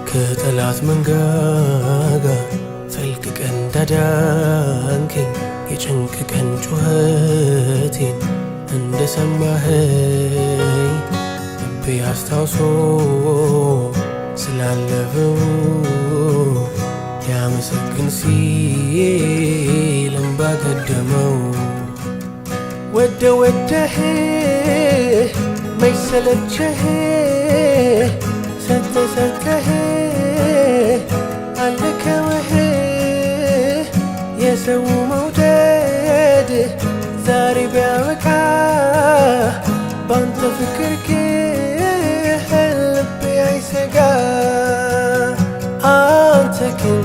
ከጠላት መንጋጋ ፈልቅቀ እንዳዳንከኝ የጭንቅ ቀን ጩኸቴን እንደሰማኸኝ ልቤ አስታውሶ ስላለፈው ያመሰግን ሲል እንባ ቀደመው። ወደህ መች ሰለቸህ ሰተህ አልከወህ የሰው መውደድ ዛሬ ቢያበቃ ባንተ ፍቅር ግን ልቤ አይሰጋ። አንተ ግን